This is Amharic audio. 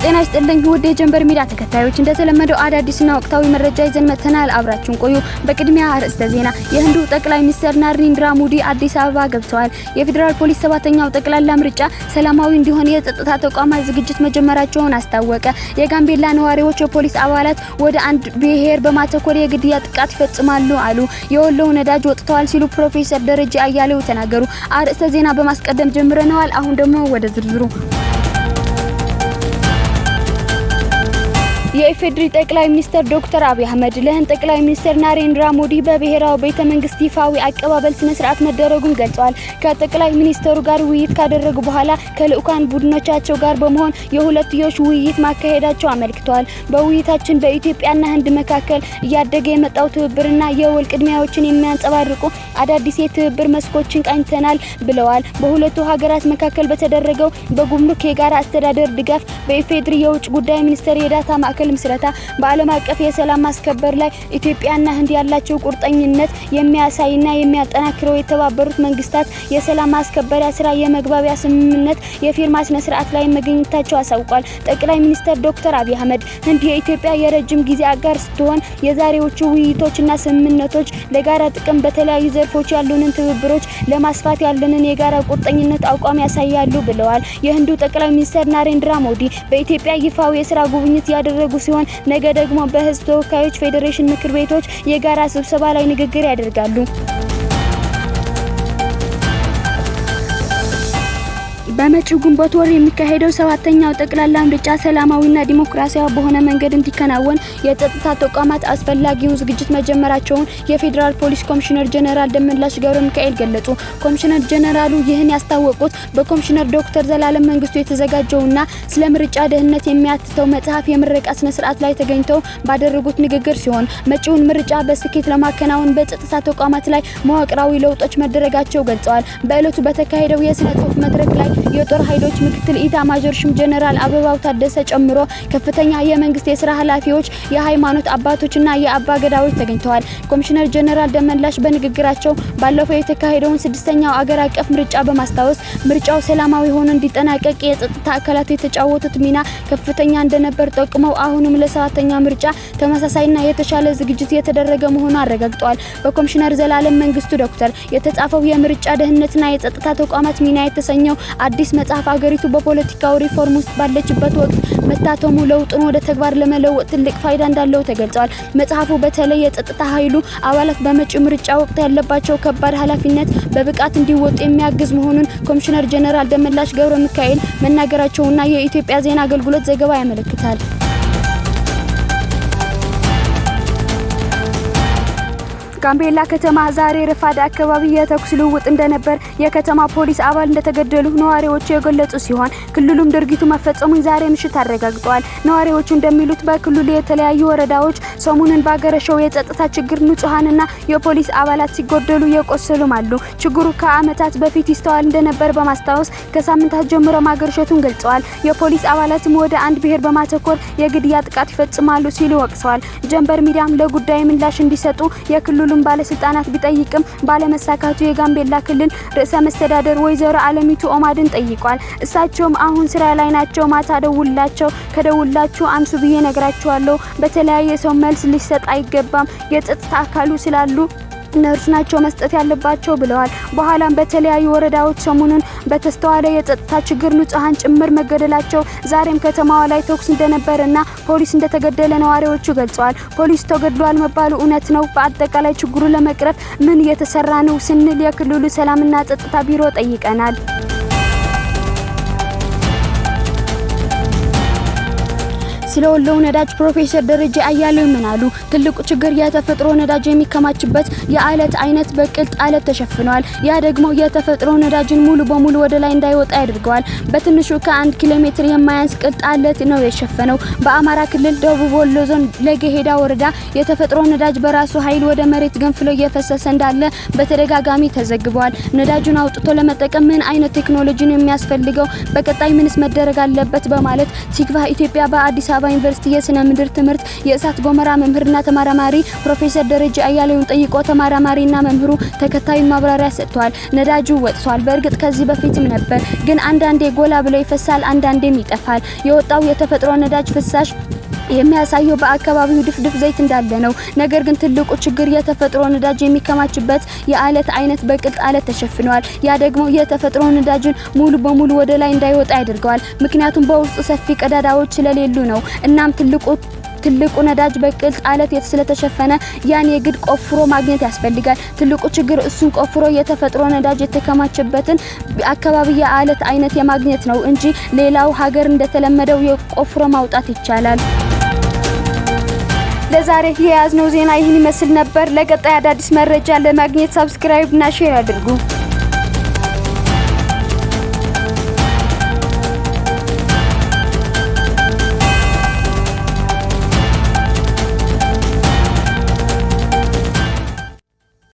ጤና ይስጥልኝ ውድ የጀንበር ሚዲያ ተከታዮች እንደተለመደው አዳዲስና ወቅታዊ መረጃ ይዘን መተናል። አብራችሁን ቆዩ። በቅድሚያ አርዕስተ ዜና። የህንዱ ጠቅላይ ሚኒስትር ናሬንድራ ሞዲ አዲስ አበባ ገብተዋል። የፌዴራል ፖሊስ 7ኛው ጠቅላላ ምርጫ ሰላማዊ እንዲሆን የጸጥታ ተቋማት ዝግጅት መጀመራቸውን አስታወቀ። የጋምቤላ ነዋሪዎች የፖሊስ አባላት ወደ አንድ ብሔር በማተኮር የግድያ ጥቃት ይፈጽማሉ አሉ። የወሎው ነዳጅ ወጥተዋል ሲሉ ፕሮፌሰር ደረጀ አያሌው ተናገሩ። አርዕስተ ዜና በማስቀደም ጀምረናል። አሁን ደግሞ ወደ ዝርዝሩ። የኢፌዴሪ ጠቅላይ ሚኒስትር ዶክተር አብይ አህመድ ለህንድ ጠቅላይ ሚኒስትር ናሬንድራ ሞዲ በብሔራዊ ቤተ መንግስት ይፋዊ አቀባበል ስነ ስርዓት መደረጉን ገልጸዋል። ከጠቅላይ ሚኒስትሩ ጋር ውይይት ካደረጉ በኋላ ከልኡካን ቡድኖቻቸው ጋር በመሆን የሁለትዮሽ ውይይት ማካሄዳቸው አመልክተዋል። በውይይታችን በኢትዮጵያና ህንድ መካከል እያደገ የመጣው ትብብርና የወል ቅድሚያዎችን የሚያንጸባርቁ አዳዲስ የትብብር መስኮችን ቃኝተናል ብለዋል። በሁለቱ ሀገራት መካከል በተደረገው በጉምሩክ የጋራ አስተዳደር ድጋፍ በኢፌዴሪ የውጭ ጉዳይ ሚኒስቴር የዳታ ማዕከል ምስረታ በዓለም አቀፍ የሰላም ማስከበር ላይ ኢትዮጵያና ህንድ ያላቸው ቁርጠኝነት የሚያሳይና የሚያጠናክረው የተባበሩት መንግስታት የሰላም ማስከበሪያ ስራ የመግባቢያ ስምምነት የፊርማ ስነ ስርዓት ላይ መገኘታቸው አሳውቋል። ጠቅላይ ሚኒስትር ዶክተር አብይ አህመድ ህንድ የኢትዮጵያ የረጅም ጊዜ አጋር ስትሆን የዛሬዎቹ ውይይቶችና ስምምነቶች ለጋራ ጥቅም በተለያዩ ዘርፎች ያሉንን ትብብሮች ለማስፋት ያለንን የጋራ ቁርጠኝነት አቋም ያሳያሉ ብለዋል። የህንዱ ጠቅላይ ሚኒስትር ናሬንድራ ሞዲ በኢትዮጵያ ይፋዊ የስራ ጉብኝት ያደረጉ ሲሆን ነገ ደግሞ በህዝብ ተወካዮች ፌዴሬሽን ምክር ቤቶች የጋራ ስብሰባ ላይ ንግግር ያደርጋሉ። በመጪው ግንቦት ወር የሚካሄደው 7ኛው ጠቅላላ ምርጫ ሰላማዊና ዲሞክራሲያዊ በሆነ መንገድ እንዲከናወን የጸጥታ ተቋማት አስፈላጊውን ዝግጅት መጀመራቸውን የፌዴራል ፖሊስ ኮሚሽነር ጀነራል ደመላሽ ገብረ ሚካኤል ገለጹ። ኮሚሽነር ጀነራሉ ይህን ያስታወቁት በኮሚሽነር ዶክተር ዘላለም መንግስቱ የተዘጋጀውና ስለ ምርጫ ደህንነት የሚያትተው መጽሐፍ የምረቃ ስነ ስርዓት ላይ ተገኝተው ባደረጉት ንግግር ሲሆን መጪውን ምርጫ በስኬት ለማከናወን በጸጥታ ተቋማት ላይ መዋቅራዊ ለውጦች መደረጋቸው ገልጸዋል። በእለቱ በተካሄደው የስነ ጽሁፍ መድረክ ላይ የጦር ኃይሎች ምክትል ኢታማዦር ሹም ጀነራል አበባው ታደሰ ጨምሮ ከፍተኛ የመንግስት የስራ ኃላፊዎች፣ የሃይማኖት አባቶችና የአባ ገዳዎች ተገኝተዋል። ኮሚሽነር ጀነራል ደመላሽ በንግግራቸው ባለፈው የተካሄደውን 6ኛው አገር አቀፍ ምርጫ በማስታወስ ምርጫው ሰላማዊ ሆኖ እንዲጠናቀቅ የጸጥታ አካላት የተጫወቱት ሚና ከፍተኛ እንደነበር ጠቁመው አሁንም ለ7ኛ ምርጫ ተመሳሳይና የተሻለ ዝግጅት የተደረገ መሆኑን አረጋግጠዋል። በኮሚሽነር ዘላለም መንግስቱ ዶክተር የተጻፈው የምርጫ ደህንነትና የጸጥታ ተቋማት ሚና የተሰኘው አዲስ መጽሐፍ አገሪቱ በፖለቲካው ሪፎርም ውስጥ ባለችበት ወቅት መታተሙ ለውጡን ወደ ተግባር ለመለወጥ ትልቅ ፋይዳ እንዳለው ተገልጿል። መጽሐፉ በተለይ የጸጥታ ኃይሉ አባላት በመጪው ምርጫ ወቅት ያለባቸው ከባድ ኃላፊነት በብቃት እንዲወጡ የሚያግዝ መሆኑን ኮሚሽነር ጀነራል ደመላሽ ገብረ ሚካኤል መናገራቸውና የኢትዮጵያ ዜና አገልግሎት ዘገባ ያመለክታል። ጋምቤላ ከተማ ዛሬ ረፋድ አካባቢ የተኩስ ልውውጥ እንደነበር የከተማ ፖሊስ አባል እንደተገደሉ ነዋሪዎች የገለጹ ሲሆን ክልሉም ድርጊቱ መፈጸሙን ዛሬ ምሽት አረጋግጠዋል። ነዋሪዎቹ እንደሚሉት በክልሉ የተለያዩ ወረዳዎች ሰሞኑን ባገረሸው የጸጥታ ችግር ንጹሃንና የፖሊስ አባላት ሲገደሉ የቆሰሉም አሉ። ችግሩ ከዓመታት በፊት ይስተዋል እንደነበር በማስታወስ ከሳምንታት ጀምሮ ማገርሸቱን ገልጸዋል። የፖሊስ አባላትም ወደ አንድ ብሔር በማተኮር የግድያ ጥቃት ይፈጽማሉ ሲሉ ወቅሰዋል። ጀንበር ሚዲያም ለጉዳዩ ምላሽ እንዲሰጡ የክልሉ ባለስልጣናት ቢጠይቅም ባለመሳካቱ የጋምቤላ ክልል ርዕሰ መስተዳደር ወይዘሮ አለሚቱ ኦማድን ጠይቋል። እሳቸውም አሁን ስራ ላይ ናቸው፣ ማታ ከደውላችሁ አንሱ ብዬ ነግራቸዋለሁ። በተለያየ ሰው መልስ ሊሰጥ አይገባም፣ የጸጥታ አካሉ ስላሉ እነርሱ ናቸው መስጠት ያለባቸው ብለዋል። በኋላም በተለያዩ ወረዳዎች ሰሞኑን በተስተዋለ የጸጥታ ችግር ንጹሃን ጭምር መገደላቸው ዛሬም ከተማዋ ላይ ተኩስ እንደነበርና ፖሊስ እንደተገደለ ነዋሪዎቹ ገልጸዋል። ፖሊስ ተገድሏል መባሉ እውነት ነው? በአጠቃላይ ችግሩ ለመቅረፍ ምን እየተሰራ ነው ስንል የክልሉ ሰላምና ጸጥታ ቢሮ ጠይቀናል። ስለ ወሎው ነዳጅ ፕሮፌሰር ደረጀ አያሌው ምን አሉ? ትልቁ ችግር የተፈጥሮ ነዳጅ የሚከማችበት የአለት አይነት በቅልጥ አለት ተሸፍኗል። ያ ደግሞ የተፈጥሮ ነዳጅን ሙሉ በሙሉ ወደ ላይ እንዳይወጣ ያደርገዋል። በትንሹ ከ1 ኪሎ ሜትር የማያንስ ቅልጥ አለት ነው የሸፈነው። በአማራ ክልል ደቡብ ወሎ ዞን ለገሄዳ ወረዳ የተፈጥሮ ነዳጅ በራሱ ኃይል ወደ መሬት ገንፍሎ እየፈሰሰ እንዳለ በተደጋጋሚ ተዘግቧል። ነዳጁን አውጥቶ ለመጠቀም ምን አይነት ቴክኖሎጂ ነው የሚያስፈልገው? በቀጣይ ምንስ መደረግ አለበት? በማለት ሲግባ ኢትዮጵያ በአዲስ አበባ ዩኒቨርሲቲ የስነ ምድር ትምህርት የእሳት ገሞራ መምህርና ተመራማሪ ፕሮፌሰር ደረጃ አያሌውን ጠይቆ ተመራማሪና መምህሩ ተከታዩን ማብራሪያ ሰጥቷል። ነዳጁ ወጥቷል። በእርግጥ ከዚህ በፊትም ነበር፣ ግን አንዳንዴ ጎላ ብሎ ይፈሳል፣ አንዳንዴም ይጠፋል። የወጣው የተፈጥሮ ነዳጅ ፍሳሽ የሚያሳየው በአካባቢው ድፍድፍ ዘይት እንዳለ ነው። ነገር ግን ትልቁ ችግር የተፈጥሮ ነዳጅ የሚከማችበት የአለት አይነት በቅልጥ አለት ተሸፍኗል። ያ ደግሞ የተፈጥሮ ነዳጅን ሙሉ በሙሉ ወደ ላይ እንዳይወጣ ያደርገዋል። ምክንያቱም በውስጡ ሰፊ ቀዳዳዎች ስለሌሉ ነው። እናም ትልቁ ነዳጅ በቅልጥ አለት ስለተሸፈነ ያን የግድ ቆፍሮ ማግኘት ያስፈልጋል። ትልቁ ችግር እሱን ቆፍሮ የተፈጥሮ ነዳጅ የተከማቸበትን አካባቢ የአለት አይነት የማግኘት ነው እንጂ ሌላው ሀገር እንደተለመደው የቆፍሮ ማውጣት ይቻላል። ለዛሬ የያዝነው ዜና ይህን ይመስል ነበር። ለቀጣይ አዳዲስ መረጃ ለማግኘት ሰብስክራይብ እና ሼር አድርጉ።